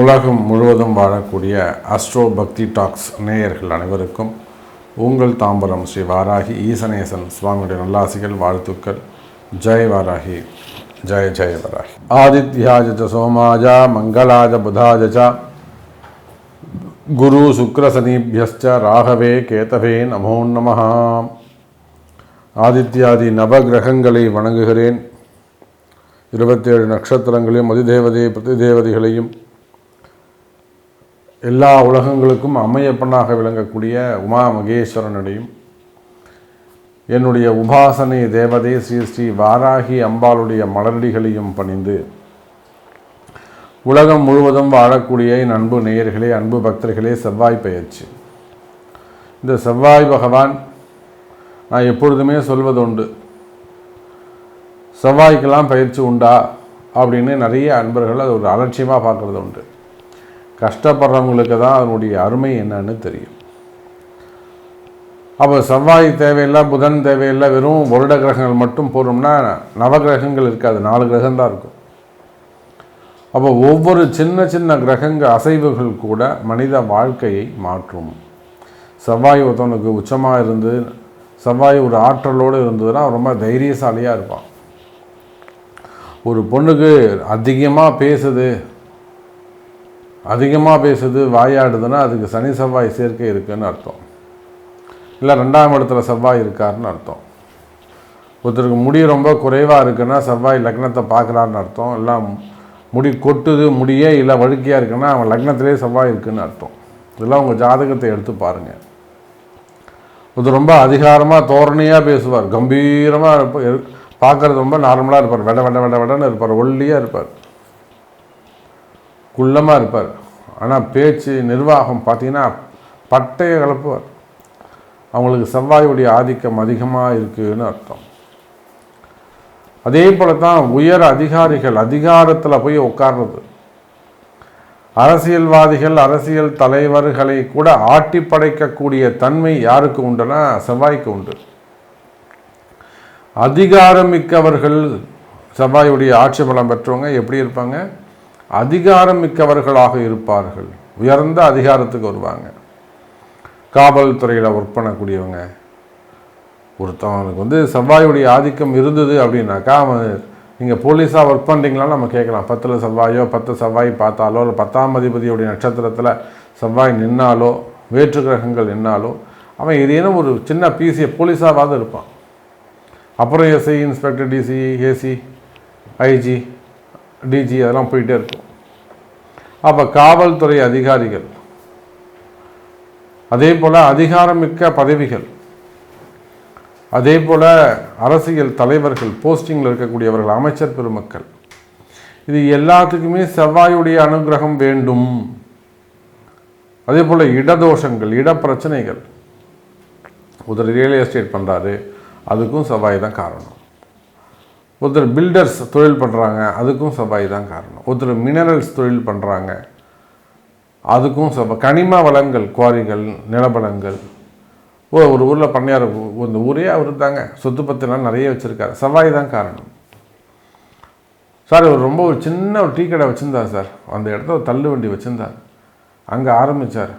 உலகம் முழுவதும் வாழக்கூடிய அஸ்ட்ரோ பக்தி டாக்ஸ் நேயர்கள் அனைவருக்கும் உங்கள் தாம்பரம் ஸ்ரீ வாராகி ஈசனேசன் சுவாமியுடைய நல்லாசிகள் வாழ்த்துக்கள். ஜெய் வாராகி, ஜெய ஜெய வாராகி. ஆதித்யாஜ சோமாஜா மங்களாஜ புதாஜ குரு சுக்ரசனீபியஸ்ச ராகவே கேதவே நமோ நமஹ. ஆதித்யாதி நவகிரகங்களை வணங்குகிறேன். 27 நட்சத்திரங்களையும் அதிதேவதை பிரதிதேவதைகளையும் எல்லா உலகங்களுக்கும் அம்மையப்பனாக விளங்கக்கூடிய உமா மகேஸ்வரனுடையும் என்னுடைய உபாசனை தேவதை ஸ்ரீ ஸ்ரீ வாராகி அம்பாளுடைய மலரடிகளையும் பணிந்து உலகம் முழுவதும் வாழக்கூடிய என் அன்பு நேயர்களே, அன்பு பக்தர்களே, செவ்வாய் பெயர்ச்சி. இந்த செவ்வாய் பகவான் நான் எப்பொழுதுமே சொல்வதுண்டு, செவ்வாய்க்கெல்லாம் பயிற்சி உண்டா அப்படின்னு நிறைய அன்பர்கள் அது ஒரு அலட்சியமாக பார்க்குறது உண்டு. கஷ்டப்படுறவங்களுக்கு தான் அதனுடைய அருமை என்னன்னு தெரியும். அப்போ செவ்வாய் தேவையில்லை, புதன் தேவையில்லை, வெறும் வருட கிரகங்கள் மட்டும் போகிறோம்னா நவகிரகங்கள் இருக்காது, 4 கிரகம்தான் இருக்கும். அப்போ ஒவ்வொரு சின்ன சின்ன கிரகங்க அசைவுகள் கூட மனித வாழ்க்கையை மாற்றும். செவ்வாய் ஒருத்தவனுக்கு உச்சமாக இருந்து செவ்வாய் ஒரு ஆற்றலோடு இருந்ததுன்னா ரொம்ப தைரியசாலியாக இருப்பான். ஒரு பொண்ணுக்கு அதிகமாக பேசுது வாயாடுதுன்னா அதுக்கு சனி செவ்வாய் சேர்க்கை இருக்குதுன்னு அர்த்தம். இல்லை 2ஆம் இடத்துல செவ்வாய் இருக்காருன்னு அர்த்தம். ஒருத்தருக்கு முடி ரொம்ப குறைவாக இருக்குன்னா செவ்வாய் லக்னத்தை பார்க்குறாருன்னு அர்த்தம். எல்லாம் முடி கொட்டுது, முடியே இல்லை வழுக்கையாக இருக்குன்னா அவன் லக்னத்திலே செவ்வாய் இருக்குதுன்னு அர்த்தம். இதெல்லாம் உங்கள் ஜாதகத்தை எடுத்து பாருங்கள். ஒருத்தர் ரொம்ப அதிகாரமாக தோரணையாக பேசுவார், கம்பீரமாக இருப்பார், பார்க்குறது ரொம்ப நார்மலாக இருப்பார், வெடன்னு இருப்பார், ஒல்லியாக இருப்பார், குள்ளமாக இருப்பார். ஆனால் பேச்சு நிர்வாகம் பார்த்தீங்கன்னா பட்டையை கலப்புவார். அவங்களுக்கு செவ்வாயுடைய ஆதிக்கம் அதிகமாக இருக்குதுன்னு அர்த்தம். அதே போல தான் உயர் அதிகாரிகள் அதிகாரத்தில் போய் உட்கார்றது, அரசியல்வாதிகள் அரசியல் தலைவர்களை கூட ஆட்டி படைக்கக்கூடிய தன்மை யாருக்கு உண்டுன்னா செவ்வாய்க்கு உண்டு. அதிகாரமிக்கவர்கள் செவ்வாயுடைய ஆட்சி பலம் பெற்றவங்க எப்படி இருப்பாங்க? அதிகாரமிக்கவர்களாக இருப்பார்கள், உயர்ந்த அதிகாரத்துக்கு வருவாங்க. காவல்துறையில் ஒர்க் பண்ணக்கூடியவங்க, ஒருத்தவனுக்கு செவ்வாயுடைய ஆதிக்கம் இருந்தது அப்படின்னாக்கா அவன் நீங்கள் போலீஸாக ஒர்க் பண்ணுறீங்களான்னு நம்ம கேட்கலாம். 10ல் செவ்வாயோ 10 செவ்வாய் பார்த்தாலோ இல்லை 10ஆம் அதிபதியுடைய நட்சத்திரத்தில் செவ்வாய் நின்னாலோ வேற்று கிரகங்கள் நின்னாலோ அவன் ஏதேனும் ஒரு சின்ன பிசியை போலீஸாவது இருப்பான். அப்புறம் SI, inspector, DC, AC, IG, DG அதெல்லாம் போயிட்டே இருக்கும். அப்போ காவல்துறை அதிகாரிகள், அதே போல் அதிகாரமிக்க பதவிகள், அதே போல் அரசியல் தலைவர்கள், போஸ்டிங்கில் இருக்கக்கூடியவர்கள், அமைச்சர் பெருமக்கள், இது எல்லாத்துக்குமே செவ்வாயுடைய அனுகிரகம் வேண்டும். அதே போல் இடதோஷங்கள், இடப்பிரச்சனைகள், ஒருத்தர் ரியல் எஸ்டேட் பண்ணுறாரு அதுக்கும் செவ்வாய் தான் காரணம். ஒருத்தர் பில்டர்ஸ் தொழில் பண்ணுறாங்க அதுக்கும் செவ்வாய் தான் காரணம். ஒருத்தர் மினரல்ஸ் தொழில் பண்ணுறாங்க அதுக்கும் செவ்வாய். கனிம வளங்கள், குவாரிகள், நிலபலங்கள், ஒரு ஊரில் பண்ணையார், இந்த ஊரே அவர் தாங்க, சொத்து பத்துலாம் நிறைய வச்சுருக்காரு, செவ்வாய் தான் காரணம். சார் அவர் ரொம்ப ஒரு சின்ன ஒரு டீ கடை வச்சுருந்தார் சார், அந்த இடத்துல ஒரு தள்ளு வண்டி வச்சுருந்தார், அங்கே ஆரம்பித்தார்,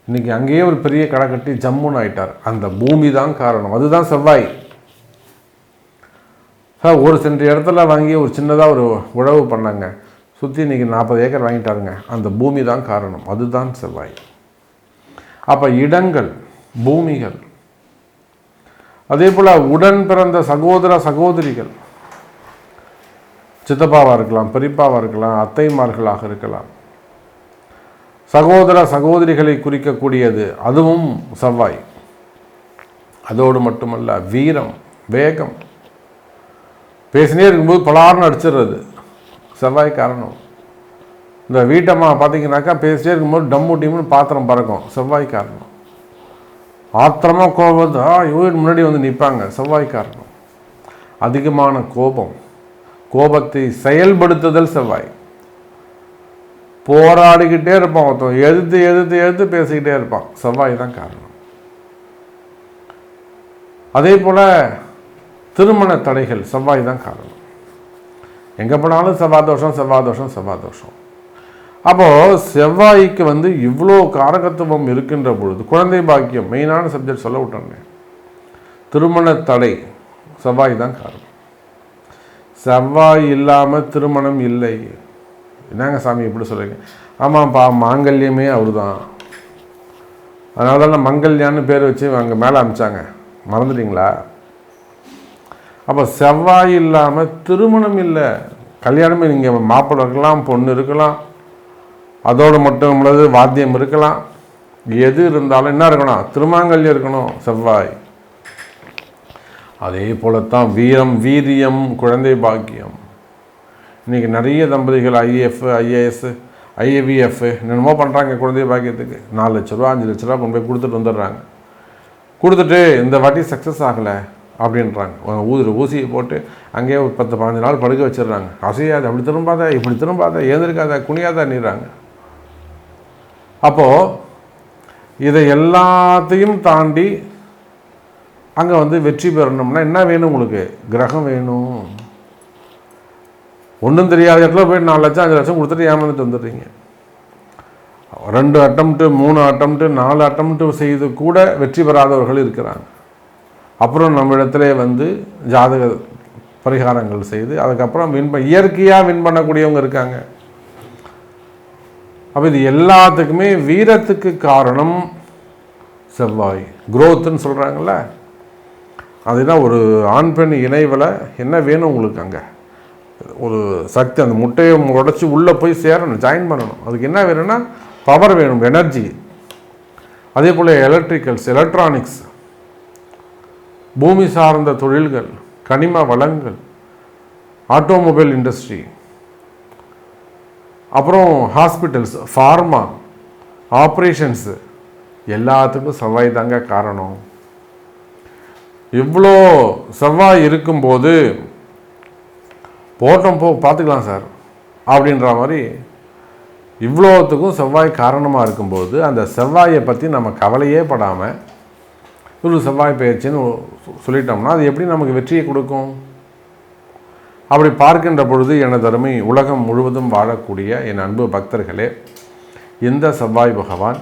இன்றைக்கி அங்கேயே ஒரு பெரிய கடை கட்டி ஜம்முன்னு ஆயிட்டார். அந்த பூமி தான் காரணம், அதுதான் செவ்வாய். சார் ஒரு சென்ற இடத்துல வாங்கி ஒரு சின்னதாக ஒரு உழவு பண்ணாங்க, சுற்றி இன்றைக்கி 40 ஏக்கர் வாங்கிட்டாருங்க, அந்த பூமி தான் காரணம், அதுதான் செவ்வாய். அப்போ இடங்கள், பூமிகள், அதே போல் உடன் பிறந்த சகோதர சகோதரிகள், சித்தப்பாவாக இருக்கலாம், பெரியப்பாவாக இருக்கலாம், அத்தைமார்களாக இருக்கலாம், சகோதர சகோதரிகளை குறிக்கக்கூடியது அதுவும் செவ்வாய். அதோடு மட்டுமல்ல, வீரம், வேகம், பேசினே இருக்கும்போது பலார்னு அடிச்சிடுறது செவ்வாய் காரணம். இந்த வீட்டம்மா பார்த்தீங்கன்னாக்கா பேசிட்டே இருக்கும்போது டம்மு டீம்னு பாத்திரம் பறக்கும், செவ்வாய் காரணம். ஆத்திரமாக கோபம் இவங்க முன்னாடி நிற்பாங்க, செவ்வாய் காரணம். அதிகமான கோபத்தை செயல்படுத்துதல் செவ்வாய். போராடிக்கிட்டே இருப்பான் ஒருத்தன், எதிர்த்து பேசிக்கிட்டே இருப்பான், செவ்வாய் தான் காரணம். அதே போல் திருமண தடைகள், செவ்வாய் தான் காரணம். எங்கே போனாலும் செவ்வாய் தோஷம். அப்போது செவ்வாய்க்கு வந்து இவ்வளோ காரகத்துவம் இருக்கின்ற பொழுது குழந்தை பாக்கியம் மெயினான சப்ஜெக்ட் சொல்ல விட்டோன்னே, திருமண தடை செவ்வாய் தான் காரணம். செவ்வாய் இல்லாமல் திருமணம் இல்லை. என்னங்க சாமி எப்படி சொல்கிறீங்க? ஆமாப்பா, மாங்கல்யமே அவர் தான். அதனால தான் மங்கல்யான்னு பேர் வச்சு அங்கே மேலே அமிச்சாங்க, மறந்துட்டிங்களா? அப்போ செவ்வாய் இல்லாமல் திருமணம் இல்லை. கல்யாணமே நீங்கள் மாப்பிள்ளை இருக்கலாம், பொண்ணு இருக்கலாம், அதோடு மட்டும் உள்ளது வாத்தியம் இருக்கலாம், எது இருந்தாலும் என்ன இருக்கணும்? திருமாங்கல்யம் இருக்கணும், செவ்வாய். அதே போலத்தான் வீரம், வீரியம், குழந்தை பாக்கியம். இன்றைக்கி நிறைய தம்பதிகள் ஐஏஎஃப், ஐஏஎஸ், ஐஏவிஎஃப் என்னென்னமோ பண்ணுறாங்க குழந்தை பாக்கியத்துக்கு. 4 லட்ச ரூபா 5 லட்ச ரூபா கொண்டு போய் கொடுத்துட்டு வந்துடுறாங்க. கொடுத்துட்டு இந்த வாட்டி சக்ஸஸ் ஆகலை அப்படின்றாங்க. ஊசியை போட்டு அங்கேயே ஒரு 10-15 நாள் படுக்க வச்சிடுறாங்க. அசையாது, அப்படி திரும்பாத, இப்படி திரும்பாத, ஏந்திருக்காத, குனியாத நீறாங்க. அப்போது இதை எல்லாத்தையும் தாண்டி அங்கே வந்து வெற்றி பெறணும்னா என்ன வேணும்? உங்களுக்கு கிரகம் வேணும். ஒன்றும் தெரியாத இடத்துல போய் 4 லட்சம் 5 லட்சம் கொடுத்துட்டு ஏமாந்துட்டு வந்துடுறீங்க. 2 அட்டம்ப்ட்டு 3 அட்டம்ப்ட்டு 4 அட்டம்ப்ட்டு செய்து கூட வெற்றி பெறாதவர்கள் இருக்கிறாங்க. அப்புறம் நம்ம இடத்துல வந்து ஜாதக பரிகாரங்கள் செய்து அதுக்கப்புறம் இயற்கையாக வின் பண்ணக்கூடியவங்க இருக்காங்க. அப்போ இது எல்லாத்துக்குமே வீரத்துக்கு காரணம் செவ்வாய். குரோத்துன்னு சொல்கிறாங்கல்ல, அதுதான் ஒரு ஆண் பெண் இணைவில் என்ன வேணும் உங்களுக்கு? அங்கே ஒரு சக்தி, அந்த முட்டையை உடச்சி உள்ளே போய் சேரணும், ஜாயின் பண்ணணும். அதுக்கு என்ன வேணும்னா பவர் வேணும், எனர்ஜி. அதே போல் எலக்ட்ரிக்கல்ஸ், எலக்ட்ரானிக்ஸ், பூமி சார்ந்த தொழில்கள், கனிம வளங்கள், ஆட்டோமொபைல் இண்டஸ்ட்ரி, அப்புறம் ஹாஸ்பிட்டல்ஸ், ஃபார்மா, ஆப்ரேஷன்ஸு, எல்லாத்துக்கும் செவ்வாய் தாங்க காரணம். இவ்வளோ செவ்வாய் இருக்கும்போது போட்டோம் பார்த்துக்கலாம் சார் அப்படின்ற மாதிரி இவ்வளோத்துக்கும் செவ்வாய் காரணமாக இருக்கும்போது அந்த செவ்வாயை பற்றி நம்ம கவலையே படாமல் ஒரு செவ்வாய் பயிற்சின்னு சொல்லிட்டோம்னா அது எப்படி நமக்கு வெற்றியை கொடுக்கும்? அப்படி பார்க்கின்ற பொழுது எனது அருமை உலகம் முழுவதும் வாழக்கூடிய என் அன்பு பக்தர்களே, இந்த செவ்வாய் பகவான்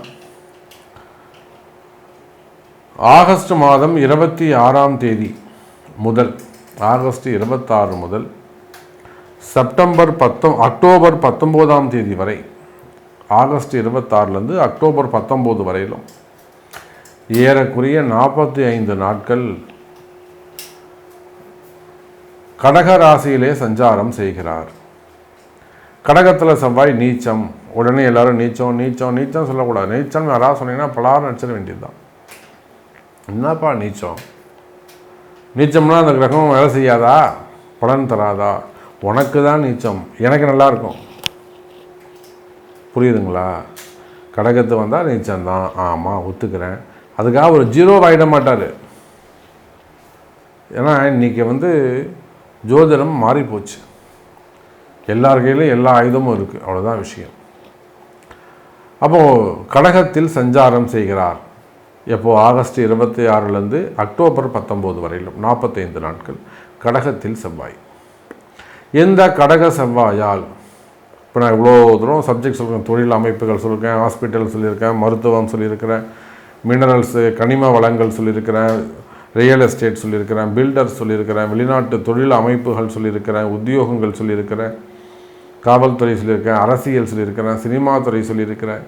ஆகஸ்ட் மாதம் 26ஆம் தேதி முதல், ஆகஸ்ட் 26 முதல் அக்டோபர் 19ஆம் தேதி வரை, ஆகஸ்ட் 26லேருந்து அக்டோபர் 19 வரையிலும் ஏறக்குறைய 45 நாட்கள் கடக ராசியிலே சஞ்சாரம் செய்கிறார். கடகத்தில் செவ்வாய் நீச்சம். உடனே எல்லாரும் நீச்சம் நீச்சம் நீச்சம் சொல்லக்கூடாது. நீச்சம் யாராவது சொன்னீங்கன்னா பலாரம் நடிச்சிட வேண்டியதுதான். என்னப்பா நீச்சம்? நீச்சம்னா அந்த கிரகம் வேலை செய்யாதா? பலன் தராதா? உனக்கு தான் நீச்சம், எனக்கு நல்லா இருக்கும். புரியுதுங்களா? கடகத்து வந்தால் நீச்சம்தான். ஆமாம், ஒத்துக்கிறேன். அதுக்காக ஒரு 0 ஆகிட மாட்டார். ஏன்னா இன்றைக்கி வந்து ஜோதிடம் மாறி போச்சு. எல்லார் கையிலும் எல்லா ஆயுதமும் இருக்குது, அவ்வளோதான் விஷயம். அப்போது கடகத்தில் சஞ்சாரம் செய்கிறார். எப்போது? ஆகஸ்ட் 26லேருந்து அக்டோபர் 19 வரையிலும் 45 நாட்கள் கடகத்தில் செவ்வாய். எந்த கடக செவ்வாயால் இப்போ நான் இவ்வளோ தூரம் சப்ஜெக்ட் சொல்கிறேன். தொழில் அமைப்புகள் சொல்லியிருக்கேன், ஹாஸ்பிட்டல் சொல்லியிருக்கேன், மருத்துவம் சொல்லியிருக்கிறேன், மினரல்ஸு கனிம வளங்கள் சொல்லியிருக்கிறேன், ரியல் எஸ்டேட் சொல்லியிருக்கிறேன், பில்டர்ஸ் சொல்லியிருக்கிறேன், வெளிநாட்டு தொழில் அமைப்புகள் சொல்லியிருக்கிறேன், உத்தியோகங்கள் சொல்லியிருக்கிறேன், காவல்துறை சொல்லியிருக்கேன், அரசியல் சொல்லியிருக்கிறேன், சினிமா துறை சொல்லியிருக்கிறேன்.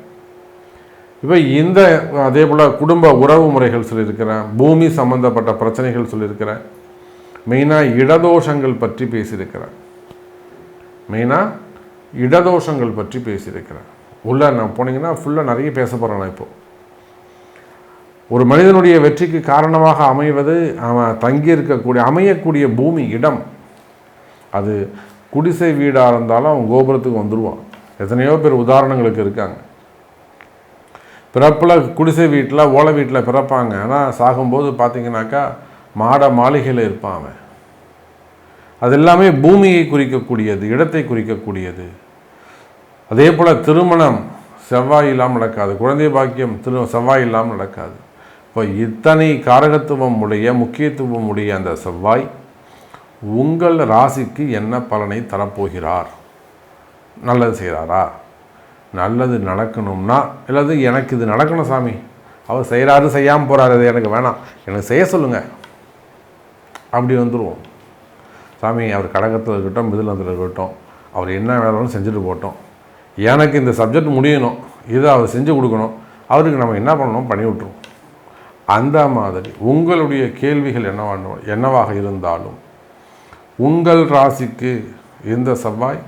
இப்போ இந்த அதே போல் குடும்ப உறவு முறைகள் சொல்லியிருக்கிறேன், பூமி சம்மந்தப்பட்ட பிரச்சனைகள் சொல்லியிருக்கிறேன், மெயினாக இடதோஷங்கள் பற்றி பேசியிருக்கிறேன். உள்ளே நான் போனீங்கன்னா ஃபுல்லாக நிறைய பேச போகிறேன். நான் இப்போது ஒரு மனிதனுடைய வெற்றிக்கு காரணமாக அமைவது அவன் தங்கியிருக்கக்கூடிய அமையக்கூடிய பூமி, இடம். அது குடிசை வீடாக இருந்தாலும் அவன் கோபுரத்துக்கு வந்துடுவான். எத்தனையோ பேர் உதாரணங்களுக்கு இருக்காங்க. பிறப்பில் குடிசை வீட்டில் ஓலை வீட்டில் பிறப்பாங்க, ஆனால் சாகும்போது பார்த்திங்கனாக்கா மாளிகையில் இருப்பான் அவன். அது எல்லாமே பூமியை குறிக்கக்கூடியது, இடத்தை குறிக்கக்கூடியது. அதே போல் திருமணம் செவ்வாய் இல்லாமல் நடக்காது, குழந்தை பாக்கியம் செவ்வாய் இல்லாமல் நடக்காது. இப்போ இத்தனை காரகத்துவம் உடைய முக்கியத்துவம் உடைய அந்த செவ்வாய் உங்கள் ராசிக்கு என்ன பலனை தரப்போகிறார்? நல்லது செய்கிறாரா? நல்லது நடக்கணும்னா, இல்லது எனக்கு இது நடக்கணும் சாமி, அவர் செய்கிறாரு செய்யாமல் போகிறாரு, அது எனக்கு வேணாம், எனக்கு செய்ய சொல்லுங்கள், அப்படி வந்துடுவோம். சாமி அவர் கடகத்தில் இருக்கட்டும், மிதுனத்தில் இருக்கட்டும், அவர் என்ன வேலைன்னு செஞ்சுட்டு போட்டோம், எனக்கு இந்த சப்ஜெக்ட் முடியணும், இதை அவர் செஞ்சு கொடுக்கணும், அவருக்கு நம்ம என்ன பண்ணணும் பண்ணி விட்ருவோம். அந்த மாதிரி உங்களுடைய கேள்விகள் என்னவாக இருந்தாலும் உங்கள் ராசிக்கு இந்த செவ்வாய்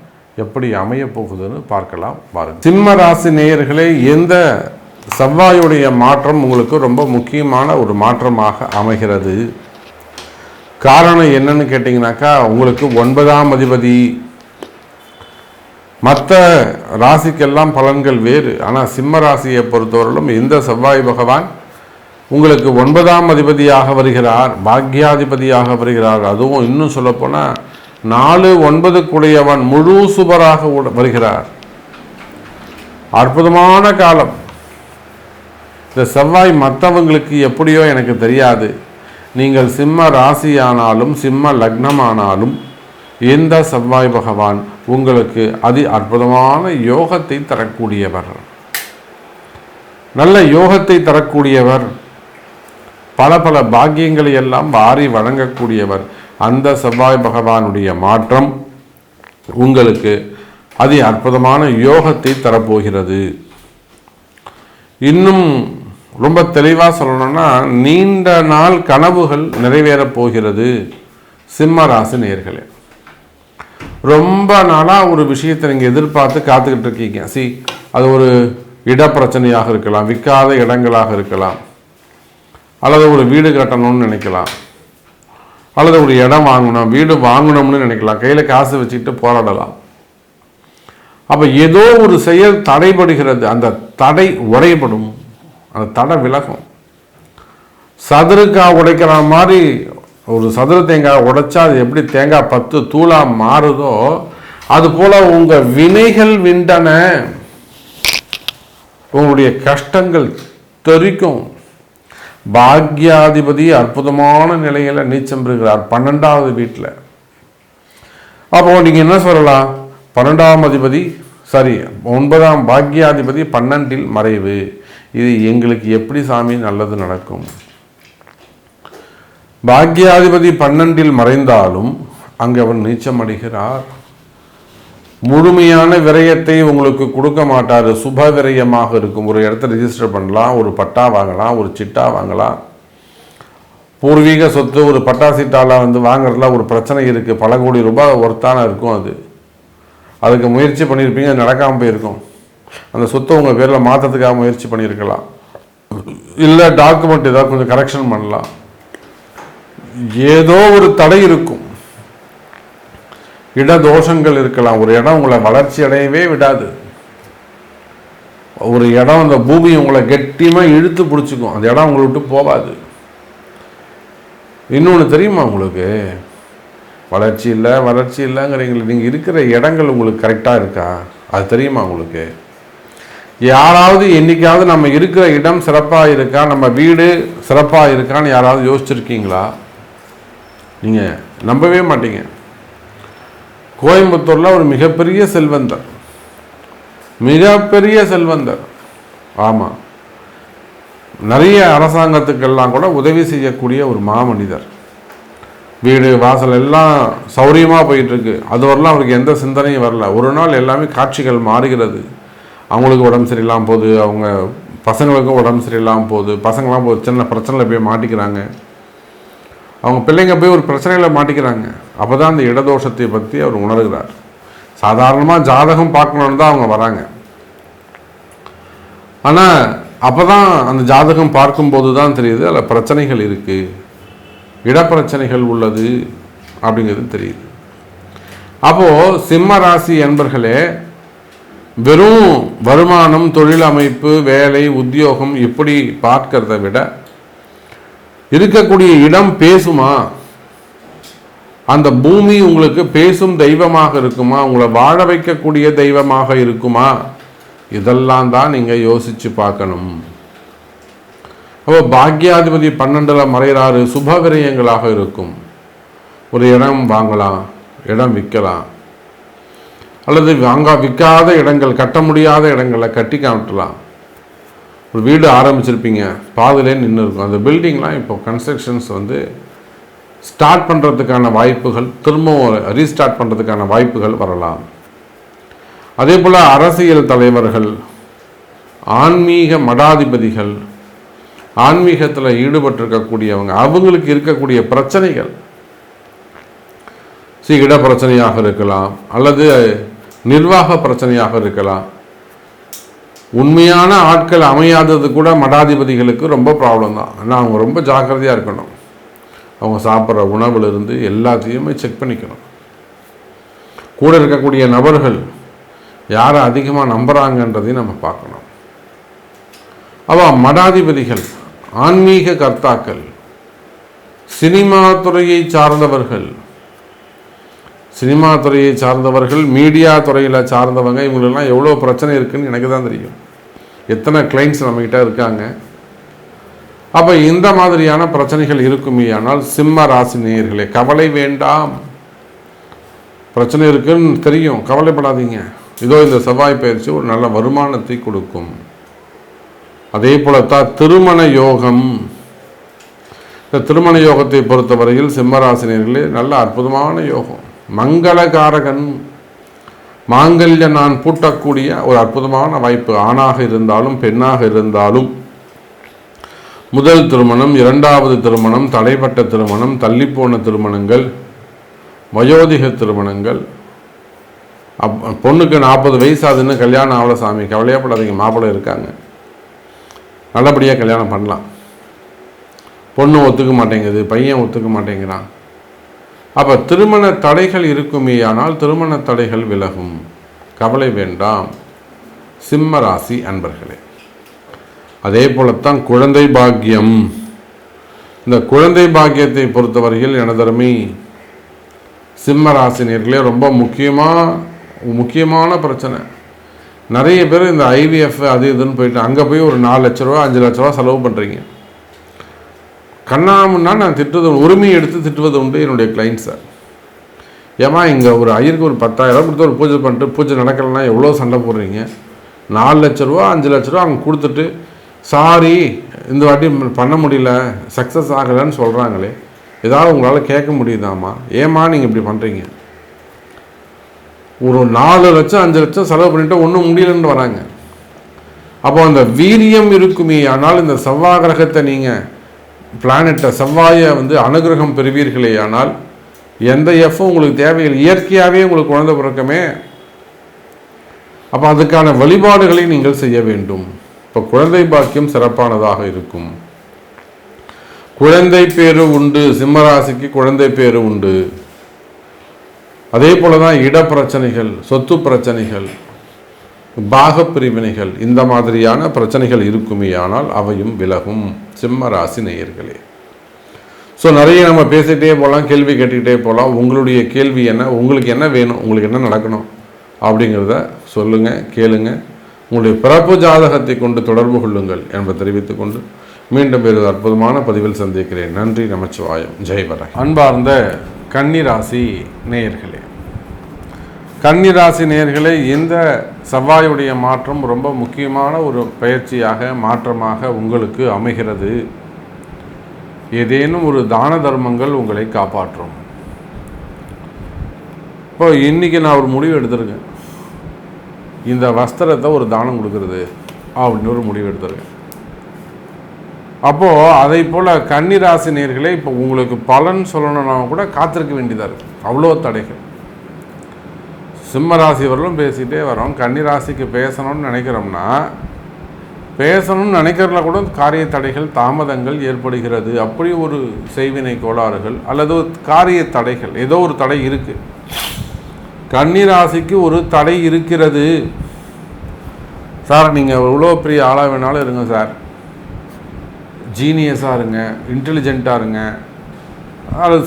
எப்படி அமைய போகுதுன்னு பார்க்கலாம் பாருங்கள். சிம்ம ராசி நேயர்களே, எந்த செவ்வாயுடைய மாற்றம் உங்களுக்கு ரொம்ப முக்கியமான ஒரு மாற்றமாக அமைகிறது. காரணம் என்னன்னு கேட்டிங்கனாக்கா, உங்களுக்கு 9ஆம் அதிபதி. மற்ற ராசிக்கெல்லாம் பலன்கள் வேறு, ஆனால் சிம்ம ராசியை பொறுத்தவரையிலும் இந்த செவ்வாய் பகவான் உங்களுக்கு 9ஆம் அதிபதியாக வருகிறார், பாக்யாதிபதியாக வருகிறார். அதுவும் இன்னும் சொல்லப்போனால் 4, 9 முழு சுபராக வருகிறார். அற்புதமான காலம். இந்த செவ்வாய் மற்றவங்களுக்கு எப்படியோ எனக்கு தெரியாது, நீங்கள் சிம்ம ராசியானாலும் சிம்ம லக்னமானாலும் இந்த செவ்வாய் பகவான் உங்களுக்கு அதி அற்புதமான யோகத்தை தரக்கூடியவர், நல்ல யோகத்தை தரக்கூடியவர், பல பல பாக்கியங்களை எல்லாம் வாரி வழங்கக்கூடியவர். அந்த செவ்வாய் பகவானுடைய மாற்றம் உங்களுக்கு அதி அற்புதமான யோகத்தை தரப்போகிறது. இன்னும் ரொம்ப தெளிவாக சொல்லணும்னா, நீண்ட நாள் கனவுகள் நிறைவேறப் போகிறது. சிம்ம ராசி நேயர்களே, ரொம்ப நாளாக ஒரு விஷயத்தை நீங்கள் எதிர்பார்த்து காத்துக்கிட்டு இருக்கீங்க. அது ஒரு இடப்பிரச்சனையாக இருக்கலாம், விற்காத இடங்களாக இருக்கலாம், அல்லது ஒரு வீடு கட்டணும்னு நினைக்கலாம், அல்லது ஒரு இடம் வாங்கணும், வீடு வாங்கணும்னு நினைக்கலாம், கையில் காசு வச்சுக்கிட்டு போராடலாம். அப்போ ஏதோ ஒரு செயல் தடைபடுகிறது, அந்த தடை உடையப்படும், அந்த தடை விலகும். சதுருக்காய் உடைக்கிற மாதிரி ஒரு சதுர தேங்காய் உடைச்சா அது எப்படி தேங்காய் 10 தூளாக மாறுதோ, அது போல உங்கள் வினைகள் விண்டன, உங்களுடைய கஷ்டங்கள் தெரிக்கும். பாக்யாதிபதி அற்புதமான நிலையில் நீச்சம் பெறுகிறார் 12வது வீட்டில். அப்போ நீங்கள் என்ன சொல்லலாம், 12ஆம் அதிபதி 9ஆம் பாக்யாதிபதி 12இல் மறைவு, இது எங்களுக்கு எப்படி சாமி நல்லது நடக்கும்? பாக்யாதிபதி 12இல் மறைந்தாலும் அங்கே அவர் நீச்சம் அடைகிறார். முழுமையான விரயத்தை உங்களுக்கு கொடுக்க மாட்டார், சுப விரயமாக இருக்கும். ஒரு இடத்த ரிஜிஸ்டர் பண்ணலாம், ஒரு பட்டா வாங்கலாம், ஒரு சிட்டா வாங்கலாம். பூர்வீக சொத்து ஒரு பட்டா சீட்டால வாங்குறதுல ஒரு பிரச்சனை இருக்குது, பல கோடி ரூபாய் ஒர்த்தான இருக்கும். அதுக்கு முயற்சி பண்ணியிருப்பீங்க, அது நடக்காமல் போயிருக்கும். அந்த சொத்தை உங்கள் பேரில் மாற்றத்துக்காக முயற்சி பண்ணியிருக்கலாம், இல்லை டாக்குமெண்ட் ஏதாவது கொஞ்சம் கரெக்ஷன் பண்ணலாம். ஏதோ ஒரு தடை இருக்கும், இடதோஷங்கள் இருக்கலாம். ஒரு இடம் உங்களை வளர்ச்சி அடையவே விடாது, ஒரு இடம் அந்த பூமி உங்களை கெட்டியமாக இழுத்து பிடிச்சிக்கும், அந்த இடம் உங்களை விட்டு போகாது. இன்னொன்று தெரியுமா உங்களுக்கு, வளர்ச்சி இல்லைங்கிறீங்களே, நீங்கள் இருக்கிற இடங்கள் உங்களுக்கு கரெக்டாக இருக்கா, அது தெரியுமா உங்களுக்கு? யாராவது என்னைக்காவது நம்ம இருக்கிற இடம் சிறப்பாக இருக்கா, நம்ம வீடு சிறப்பாக இருக்கான்னு யாராவது யோசிச்சிருக்கீங்களா? நீங்கள் நம்பவே மாட்டீங்க. கோயம்புத்தூரில் ஒரு மிகப்பெரிய செல்வந்தர், ஆமாம், நிறைய அரசாங்கத்துக்கெல்லாம் கூட உதவி செய்யக்கூடிய ஒரு மாமனிதர். வீடு வாசல் எல்லாம் சௌரியமாக போயிட்டுருக்கு, அது வரலாம் அவருக்கு எந்த சிந்தனையும் வரல. ஒரு நாள் எல்லாமே காட்சிகள் மாறுகிறது. அவங்களுக்கு உடம்பு சரியில்லாமல் போகுது, அவங்க பசங்களுக்கும் உடம்பு சரியில்லாமல் போகுது, பசங்களாம் ஒரு சின்ன பிரச்சனையில் போய் மாட்டிக்கிறாங்க, அவங்க பிள்ளைங்க போய் ஒரு பிரச்சனையில் மாட்டிக்கிறாங்க. அப்போ தான் அந்த இடதோஷத்தை பற்றி அவர் உணர்கிறார். சாதாரணமாக ஜாதகம் பார்க்கணுன்னு தான் அவங்க வராங்க, ஆனால் அப்போ தான் அந்த ஜாதகம் பார்க்கும்போது தான் தெரியுது அதில் பிரச்சனைகள் இருக்குது, இடப்பிரச்சனைகள் உள்ளது அப்படிங்கிறது தெரியுது. அப்போது சிம்ம ராசி என்பர்களே, வெறும் வருமானம், தொழில் அமைப்பு, வேலை, உத்தியோகம் இப்படி பார்க்கிறத விட இருக்கக்கூடிய இடம் பேசுமா, அந்த பூமி உங்களுக்கு பேசும் தெய்வமாக இருக்குமா, உங்களை வாழ வைக்கக்கூடிய தெய்வமாக இருக்குமா, இதெல்லாம் தான் நீங்கள் யோசித்து பார்க்கணும். அப்போ பாக்யாதிபதி 12ல் மறைகிறாரு, சுப விரயங்களாக இருக்கும். ஒரு இடம் வாங்கலாம், இடம் விற்கலாம், அல்லது விற்காத இடங்கள், கட்ட முடியாத இடங்களை கட்டி காட்டலாம். ஒரு வீடு ஆரம்பிச்சிருப்பீங்க, பாதிலே நின்று இருக்கும். அந்த பில்டிங்லாம் இப்போ கன்ஸ்ட்ரக்ஷன்ஸ் வந்து ஸ்டார்ட் பண்ணுறதுக்கான வாய்ப்புகள், திரும்பவும் ரீஸ்டார்ட் பண்ணுறதுக்கான வாய்ப்புகள் வரலாம். அதே போல் அரசியல் தலைவர்கள், ஆன்மீக மடாதிபதிகள், ஆன்மீகத்தில் ஈடுபட்டிருக்கக்கூடியவங்க, அவங்களுக்கு இருக்கக்கூடிய பிரச்சனைகள், இட பிரச்சனையாக இருக்கலாம், அல்லது நிர்வாக பிரச்சனையாக இருக்கலாம். உண்மையான ஆட்கள் அமையாதது கூட மடாதிபதிகளுக்கு ரொம்ப ப்ராப்ளம் தான். ஆனால் அவங்க ரொம்ப ஜாக்கிரதையாக இருக்கணும். அவங்க சாப்பிட்ற உணவுலேருந்து எல்லாத்தையுமே செக் பண்ணிக்கணும். கூட இருக்கக்கூடிய நபர்கள் யாரை அதிகமாக நம்புகிறாங்கன்றதையும் நம்ம பார்க்கணும். மடாதிபதிகள், ஆன்மீக கர்த்தாக்கள், சினிமா துறையை சார்ந்தவர்கள், மீடியா துறையில் சார்ந்தவங்க, இவங்களெல்லாம் எவ்வளோ பிரச்சனை இருக்குதுன்னு எனக்கு தான் தெரியும். எத்தனை கிளைண்ட்ஸ் நம்மகிட்ட இருக்காங்க. அப்போ இந்த மாதிரியான பிரச்சனைகள் இருக்குமே. ஆனால் சிம்ம ராசி நேயர்களே, கவலை வேண்டாம். பிரச்சனை இருக்குன்னு தெரியும், கவலைப்படாதீங்க. இதோ இந்த செவ்வாய் பயிற்சி ஒரு நல்ல வருமானத்தை கொடுக்கும். அதே போலத்தான் திருமண யோகம். இந்த திருமண யோகத்தை பொறுத்தவரையில் சிம்மராசினியர்களே நல்ல அற்புதமான யோகம். மங்களகாரகன், மாங்கல்ய நான் பூட்டக்கூடிய ஒரு அற்புதமான வாய்ப்பு. ஆணாக இருந்தாலும் பெண்ணாக இருந்தாலும் முதல் திருமணம், இரண்டாவது திருமணம், தடைப்பட்ட திருமணம், தள்ளிப்போன திருமணங்கள், வயோதிக திருமணங்கள். பொண்ணுக்கு 40 வயசு ஆகுதுன்னு கல்யாணம் ஆகல சாமி, கவலையப்படாதீங்க, மாப்பிள்ளை இருக்காங்க, நல்லபடியாக கல்யாணம் பண்ணலாம். பொண்ணு ஒத்துக்க மாட்டேங்குது, பையன் ஒத்துக்க மாட்டேங்கிறான். அப்போ திருமண தடைகள் இருக்குமே, ஆனால் திருமண தடைகள் விலகும். கவலை வேண்டாம் சிம்ம ராசி அன்பர்களே. அதே போலத்தான் குழந்தை பாக்கியம். இந்த குழந்தை பாக்கியத்தை பொறுத்தவரையில் எனதருமை சிம்ம ராசினியர்களே ரொம்ப முக்கியமான பிரச்சனை. நிறைய பேர் இந்த IVF அது இதுன்னு போயிட்டு அங்கே போய் ஒரு 4 லட்ச ரூபா 5 லட்ச ரூபா செலவு பண்ணுறீங்க. கண்ணாமுன்னா நான் உரிமையை எடுத்து திட்டுவது உண்டு என்னுடைய கிளைண்ட்ஸை. ஏமா இங்கே ஒரு ஐயருக்கு ஒரு 10,000 கொடுத்து ஒரு பூஜை பண்ணிட்டு பூஜை நடக்கலைன்னா எவ்வளோ சண்டை போடுறீங்க? 4 லட்ச ரூபா 5 லட்ச ரூபா அவங்க கொடுத்துட்டு சாரி இந்த வாட்டி பண்ண முடியல, சக்ஸஸ் ஆகலைன்னு சொல்கிறாங்களே, ஏதாவது உங்களால் கேட்க முடியுதாம்மா? ஏம்மா நீங்கள் இப்படி பண்ணுறீங்க? ஒரு 4 லட்சம் 5 லட்சம் செலவு பண்ணிவிட்டு ஒன்றும் முடியலன்னு வராங்க. அப்போ அந்த வீரியம் இருக்குமே. ஆனால் இந்த செவ்வாய் கிரகத்தை நீங்கள் பிளானட்டை செவ்வாயை அனுகிரகம் பெறுவீர்களே, ஆனால் எந்த எஃப்பும் உங்களுக்கு தேவையில்லை. இயற்கையாகவே உங்களுக்கு குழந்தை பிறக்கமே. அப்போ அதுக்கான வழிபாடுகளை நீங்கள் செய்ய வேண்டும். இப்போ குழந்தை பாக்கியம் சிறப்பானதாக இருக்கும். குழந்தை பேரு உண்டு, சிம்மராசிக்கு குழந்தை பேரு உண்டு. அதே போல தான் இட பிரச்சனைகள், சொத்து பிரச்சனைகள், பாக பிரிவினைகள், இந்த மாதிரியான பிரச்சனைகள் இருக்குமே, ஆனால் அவையும் விலகும் சிம்ம ராசி நேயர்களே. ஸோ நிறைய நம்ம பேசிகிட்டே போகலாம், கேள்வி கேட்டுக்கிட்டே போகலாம். உங்களுடைய கேள்வி என்ன, உங்களுக்கு என்ன வேணும், உங்களுக்கு என்ன நடக்கணும் அப்படிங்கிறத சொல்லுங்கள், கேளுங்க. உங்களுடைய பிறப்பு ஜாதகத்தை கொண்டு தொடர்பு கொள்ளுங்கள் என்பதை தெரிவித்துக்கொண்டு மீண்டும் வேறு அற்புதமான பதிவில் சந்திக்கிறேன். நன்றி, நமச்சிவாயம், ஜெய்வராய். அன்பார்ந்த கன்னிராசி நேயர்களே, கன்னிராசி நேயர்களே, இந்த செவ்வாயுடைய மாற்றம் ரொம்ப முக்கியமான ஒரு பயிற்சியாக, மாற்றமாக உங்களுக்கு அமைகிறது. ஏதேனும் ஒரு தான தர்மங்கள் உங்களை காப்பாற்றும். இப்போ இன்றைக்கி நான் ஒரு முடிவு எடுத்திருக்கேன், இந்த வஸ்திரத்தை ஒரு தானம் கொடுக்கறது அப்படின்னு ஒரு முடிவு எடுத்திருக்கேன். அப்போது அதை போல் கன்னிராசி நேயர்களே, இப்போ உங்களுக்கு பலன் சொல்லணும்னா கூட காத்திருக்க வேண்டியதாக இருக்குது. அவ்வளோ தடைகள். சிம்ம ராசிவர்களும் பேசிகிட்டே வரோம். கன்னிராசிக்கு பேசணும்னு நினைக்கிறோம்னா, பேசணும்னு நினைக்கிறதுல கூட காரிய தடைகள், தாமதங்கள் ஏற்படுகிறது. அப்படி ஒரு செய்வினை கோளாறுகள் அல்லது காரிய தடைகள், ஏதோ ஒரு தடை இருக்குது. கன்னிராசிக்கு ஒரு தடை இருக்கிறது. சார் நீங்கள் எவ்வளோ பெரிய ஆளாக வேணாலும் இருங்க சார், ஜீனியஸாக இருங்க, இன்டெலிஜென்ட்டாக இருங்க, அல்லது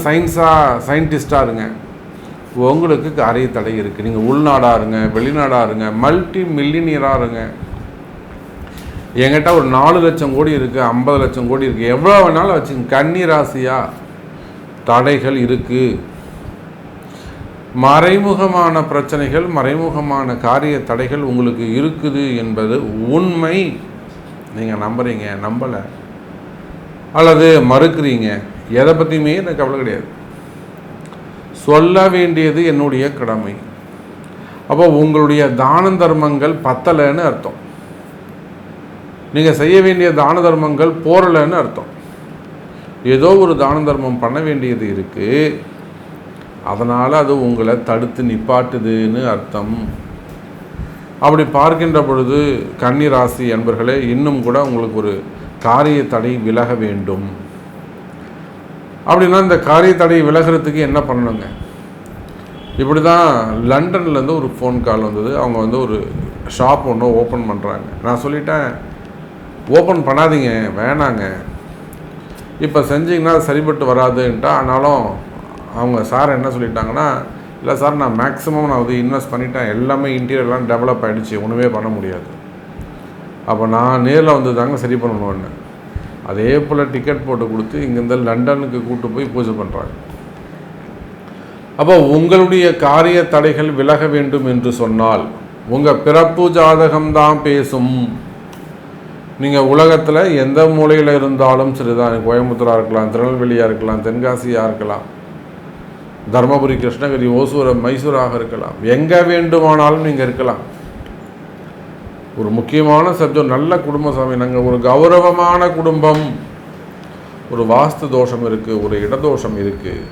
சயின்டிஸ்டாக இருங்க, உங்களுக்கு காரிய தடை இருக்குது. நீங்கள் உள்நாடாக இருங்க, வெளிநாடாக இருங்க, மல்டி மில்லியனியராக இருங்க, என்கிட்ட ஒரு 4 லட்சம் கோடி இருக்குது, 50 லட்சம் கோடி இருக்குது, எவ்வளோ வேணாலும் வச்சுங்க, கன்னி ராசியாக தடைகள் இருக்குது. மறைமுகமான பிரச்சனைகள், மறைமுகமான காரிய தடைகள் உங்களுக்கு இருக்குது என்பது உண்மை. நீங்கள் நம்புறீங்க, நம்பலை, அல்லது மறுக்கிறீங்க, எதை பற்றியுமே எனக்கு கவலை கிடையாது. சொல்ல வேண்டியது என்னுடைய கடமை. அப்போ உங்களுடைய தான தர்மங்கள் பத்தலைன்னு அர்த்தம். நீங்கள் செய்ய வேண்டிய தான தர்மங்கள் போரலைன்னு அர்த்தம். ஏதோ ஒரு தான தர்மம் பண்ண வேண்டியது இருக்குது, அதனால் அது உங்களை தடுத்து நிப்பாட்டுதுன்னு அர்த்தம். அப்படி பார்க்கின்ற பொழுது கன்னி ராசி என்பர்களே, இன்னும் கூட உங்களுக்கு ஒரு காரிய தடை விலக வேண்டும். அப்படின்னா இந்த காரிய தடை விலகிறதுக்கு என்ன பண்ணணுங்க? இப்படி தான் லண்டன்லேருந்து ஒரு ஃபோன் கால் வந்தது. அவங்க ஒரு ஷாப் ஒன்று ஓப்பன் பண்ணுறாங்க. நான் சொல்லிட்டேன், ஓப்பன் பண்ணாதீங்க, வேணாங்க, இப்போ செஞ்சிங்கன்னா சரிப்பட்டு வராதுன்ட்டா. ஆனாலும் அவங்க சார் என்ன சொல்லிட்டாங்கன்னா, இல்லை சார், நான் மேக்ஸிமம் நான் இன்வெஸ்ட் பண்ணிட்டேன், எல்லாமே இன்டீரியர்லாம் டெவலப் ஆகிடுச்சு, ஒன்றுமே பண்ண முடியாது. அப்போ நான் நேரில் வந்து தாங்க சரி பண்ணணும்னு. அதே போல் டிக்கெட் போட்டு கொடுத்து இங்கேருந்து லண்டனுக்கு கூப்பிட்டு போய் பூஜை பண்ணுறாங்க. அப்போ உங்களுடைய காரிய தடைகள் விலக வேண்டும் என்று சொன்னால் உங்கள் பிறப்பு ஜாதகம்தான் பேசும். நீங்கள் உலகத்தில் எந்த மூலையில் இருந்தாலும் சரிதான், கோயம்புத்தூராக இருக்கலாம், திருநெல்வேலியாக இருக்கலாம், தென்காசியாக இருக்கலாம், தர்மபுரி, கிருஷ்ணகிரி, ஓசூர், மைசூராக இருக்கலாம், எங்கே வேண்டுமானாலும் நீங்கள் இருக்கலாம். ஒரு முக்கியமான சப்ஜெக்ட், நல்ல குடும்ப சாமி, நாங்கள் ஒரு கௌரவமான குடும்பம், ஒரு வாஸ்து தோஷம் இருக்குது, ஒரு இடதோஷம் இருக்குது.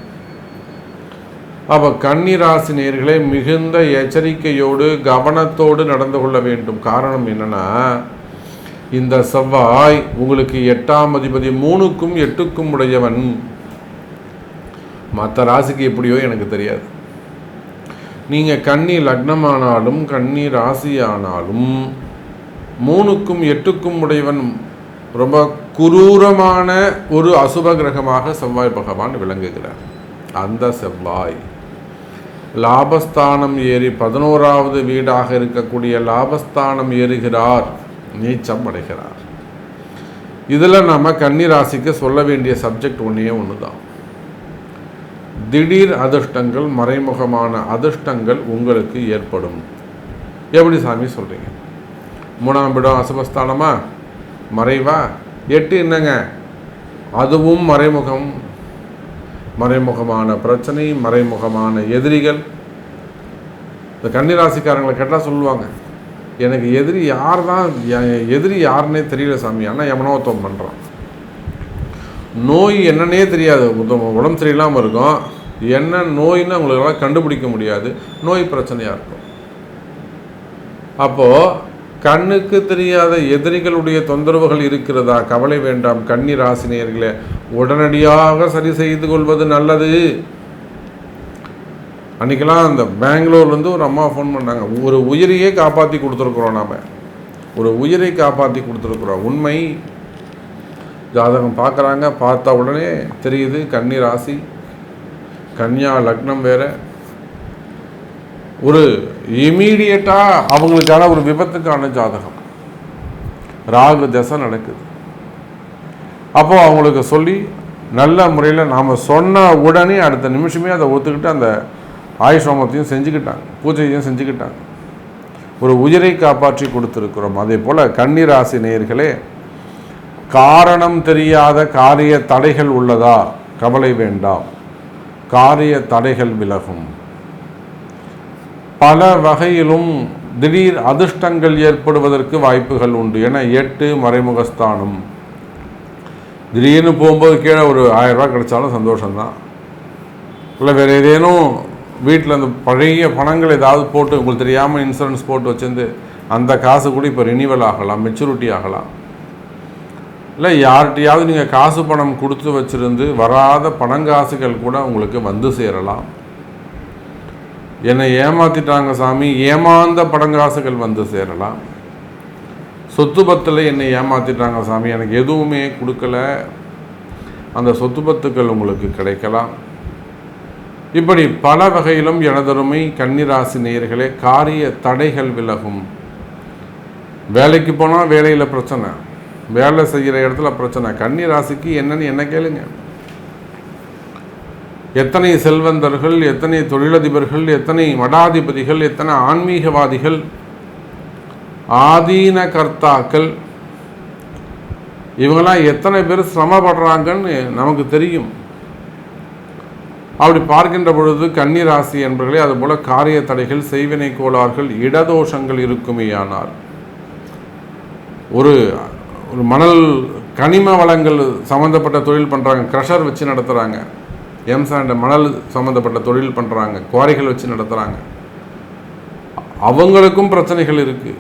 அப்போ கன்னி ராசி நேயர்களே, மிகுந்த எச்சரிக்கையோடு கவனத்தோடு நடந்து கொள்ள வேண்டும். காரணம் என்னன்னா, இந்த செவ்வாய் உங்களுக்கு 8ஆம் அதிபதி, 3க்கும் 8க்கும் உடையவன். மற்ற ராசிக்கு எப்படியோ எனக்கு தெரியாது. நீங்கள் கன்னி லக்னமானாலும் கன்னி ராசியானாலும் 3க்கும் 8க்கும் உடையவன் ரொம்ப குரூரமான ஒரு அசுப கிரகமாக செவ்வாய் பகவான் விளங்குகிறார். அந்த செவ்வாய் லாபஸ்தானம் ஏறி 11வது வீடாக இருக்கக்கூடிய லாபஸ்தானம் ஏறுகிறார், நீச்சம் அடைகிறார். இதில் நம்ம கன்னி ராசிக்கு சொல்ல வேண்டிய சப்ஜெக்ட் ஒன்று தான். திடீர் அதிர்ஷ்டங்கள், மறைமுகமான அதிர்ஷ்டங்கள் உங்களுக்கு ஏற்படும். எப்படி சாமி சொல்கிறீங்க? 3ஆம் இடம் அசுபஸ்தானமா, மறைவா? 8 என்னங்க, அதுவும் மறைமுகம். மறைமுகமான பிரச்சனை, மறைமுகமான எதிரிகள். இந்த கன்னிராசிக்காரங்களை கேட்டால் சொல்லுவாங்க, எனக்கு எதிரி யார் தான், எதிரி யாருன்னே தெரியல சாமி, ஆனால் எவனோத்தம் பண்ணுறான். நோய் என்னன்னே தெரியாது, உடம்பு சரியில்லாமல் இருக்கும், என்ன நோயின்னு அவங்களுக்கெல்லாம் கண்டுபிடிக்க முடியாது, நோய் பிரச்சனையாக இருக்கும். அப்போது கண்ணுக்கு தெரியாத எதிரிகளுடைய தொந்தரவுகள் இருக்கிறதா? கவலை வேண்டாம் கன்னி ராசினியர்களே, உடனடியாக சரி செய்து கொள்வது நல்லது. அன்றைக்கெல்லாம் அந்த பெங்களூர்லேருந்து ஒரு அம்மா ஃபோன் பண்ணாங்க, ஒரு உயிரையே காப்பாற்றி கொடுத்துருக்குறோம், நாம் ஒரு உயிரை காப்பாற்றி கொடுத்துருக்குறோம். உண்மை. ஜாதகம் பார்க்குறாங்க, பார்த்த உடனே தெரியுது கன்னி ராசி, கன்னியா லக்னம் வேறு. ஒரு இமீடியட்டாக அவங்களுக்கான ஒரு விபத்துக்கான ஜாதகம், ராகு தசை நடக்குது. அப்போது அவங்களுக்கு சொல்லி நல்ல முறையில் நாம் சொன்ன உடனே அடுத்த நிமிஷமே அதை ஒத்துக்கிட்டு அந்த ஆயுஷ்ரோமத்தையும் செஞ்சுக்கிட்டாங்க, பூஜையும் செஞ்சுக்கிட்டாங்க. ஒரு உயிரை காப்பாற்றி கொடுத்துருக்குறோம். அதே போல் கன்னி ராசி நேயர்களே, காரணம் தெரியாத காரிய தடைகள் உள்ளதா? கவலை வேண்டாம், காரிய தடைகள் விலகும். பல வகையிலும் திடீர் அதிர்ஷ்டங்கள் ஏற்படுவதற்கு வாய்ப்புகள் உண்டு. ஏன்னா 8 மறைமுகஸ்தானம். திடீர்னு போகும்போது கீழே ஒரு 1000 ரூபா கிடைச்சாலும் சந்தோஷம்தான். இல்லை வேறு ஏதேனும் வீட்டில் அந்த பழைய பணங்கள் ஏதாவது போட்டு உங்களுக்கு தெரியாமல் இன்சூரன்ஸ் போட்டு வச்சிருந்து அந்த காசு கூட இப்போ ரினிவல் ஆகலாம், மெச்சூரிட்டி ஆகலாம். இல்லை யார்கிட்டையாவது நீங்கள் காசு பணம் கொடுத்து வச்சுருந்து வராத பணங்காசுகள் கூட உங்களுக்கு வந்து சேரலாம். என்னை ஏமாற்றிட்டாங்க சாமி, ஏமாந்த பணங்காசுகள் வந்து சேரலாம். சொத்து பத்தில் என்னை ஏமாற்றிட்டாங்க சாமி, எனக்கு எதுவுமே கொடுக்கல, அந்த சொத்து பத்துக்கள் உங்களுக்கு கிடைக்கலாம். இப்படி பல வகையிலும் எனதருமை கன்னிராசி நேயர்களே, காரிய தடைகள் விலகும். வேலைக்கு போனால் வேலையில் பிரச்சனை, வேலை செய்கிற இடத்துல பிரச்சனை. கன்னி ராசிக்கு என்னன்னு என்ன கேளுங்க. எத்தனை செல்வந்தர்கள், எத்தனை தொழிலதிபர்கள், எத்தனை மடாதிபதிகள், எத்தனை ஆன்மீகவாதிகள், ஆதீன கர்த்தாக்கள், இவங்கெல்லாம் எத்தனை பேர் சிரமப்படுறாங்கன்னு நமக்கு தெரியும். அப்படி பார்க்கின்ற பொழுது கன்னி ராசி என்பர்களே, அதுபோல காரிய தடைகள், செய்வினை கோளாறுகள், இடதோஷங்கள் இருக்குமேயானார் ஒரு மணல் கனிம வளங்கள் சம்மந்தப்பட்ட தொழில் பண்ணுறாங்க, க்ரஷர் வச்சு நடத்துகிறாங்க, எம்சாண்ட் மணல் சம்மந்தப்பட்ட தொழில் பண்ணுறாங்க, குவாரிகள் வச்சு நடத்துகிறாங்க, அவங்களுக்கும் பிரச்சனைகள் இருக்குது.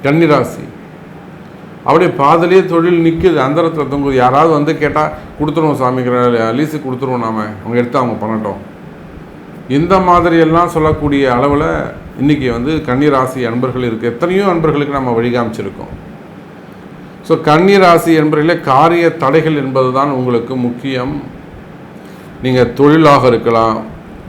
கன்னிராசி அப்படியே பாதிலேயே தொழில் நிற்குது, அந்தரத்தில் தொங்குது. யாராவது வந்து கேட்டால் கொடுத்துருவோம் சாமிக்கிற லீஸு கொடுத்துருவோம், நாம் அவங்க எடுத்து அவங்க பண்ணட்டும், இந்த மாதிரியெல்லாம் சொல்லக்கூடிய அளவில் இன்றைக்கி வந்து கன்னிராசி அன்பர்கள் இருக்குது. எத்தனையோ அன்பர்களுக்கு நம்ம வழிகாமிச்சிருக்கோம். ஸோ கன்னிராசி என்பதிலே காரிய தடைகள் என்பது தான் உங்களுக்கு முக்கியம். நீங்கள் தொழிலாக இருக்கலாம்,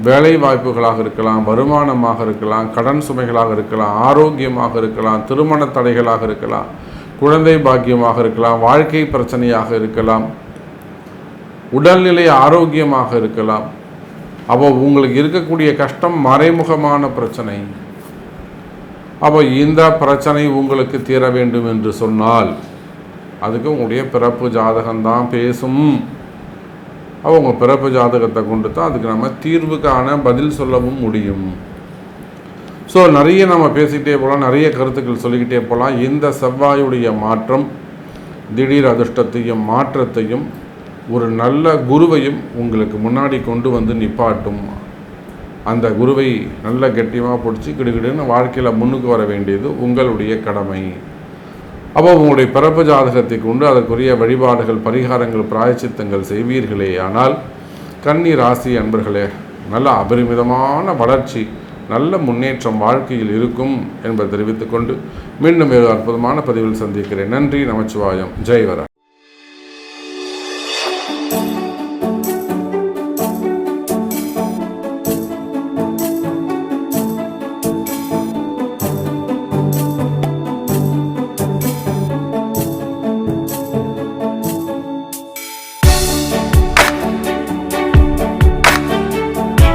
வேலை வாய்ப்புகளாக இருக்கலாம், வருமானமாக இருக்கலாம், கடன் சுமைகளாக இருக்கலாம், ஆரோக்கியமாக இருக்கலாம், திருமண தடைகளாக இருக்கலாம், குழந்தை பாக்கியமாக இருக்கலாம், வாழ்க்கை பிரச்சனையாக இருக்கலாம், உடல்நிலை ஆரோக்கியமாக இருக்கலாம். அப்போ உங்களுக்கு இருக்கக்கூடிய கஷ்டம் மறைமுகமான பிரச்சனை. அப்போ இந்த பிரச்சனை உங்களுக்கு தீர வேண்டும் என்று சொன்னால் அதுக்கு உங்களுடைய பிறப்பு ஜாதகம்தான் பேசும். அப்போ உங்கள் பிறப்பு ஜாதகத்தை கொண்டு தான் அதுக்கு நம்ம தீர்வுக்கான பதில் சொல்லவும் முடியும். ஸோ நிறைய நம்ம பேசிக்கிட்டே போகலாம், நிறைய கருத்துக்கள் சொல்லிக்கிட்டே போகலாம். இந்த செவ்வாயுடைய மாற்றம் திடீர் அதிர்ஷ்டத்தையும் மாற்றத்தையும் ஒரு நல்ல குருவையும் உங்களுக்கு முன்னாடி கொண்டு வந்து நிப்பாட்டும். அந்த குருவை நல்ல கெட்டியமாக பிடிச்சி கிடுகிடுன்னு வாழ்க்கையில் முன்னுக்கு வர வேண்டியது உங்களுடைய கடமை. அப்போ உங்களுடைய பிறப்பு ஜாதகத்தை கொண்டு அதற்குரிய வழிபாடுகள், பரிகாரங்கள், பிராயச்சித்தங்கள் செய்வீர்களே ஆனால் கன்னி ராசி அன்பர்களே, நல்ல அபரிமிதமான வளர்ச்சி, நல்ல முன்னேற்றம் வாழ்க்கையில் இருக்கும் என்பதை தெரிவித்துக்கொண்டு மீண்டும் ஒரு அற்புதமான பதிவில் சந்திக்கிறேன். நன்றி. நமச்சிவாயம். ஜெய் வர.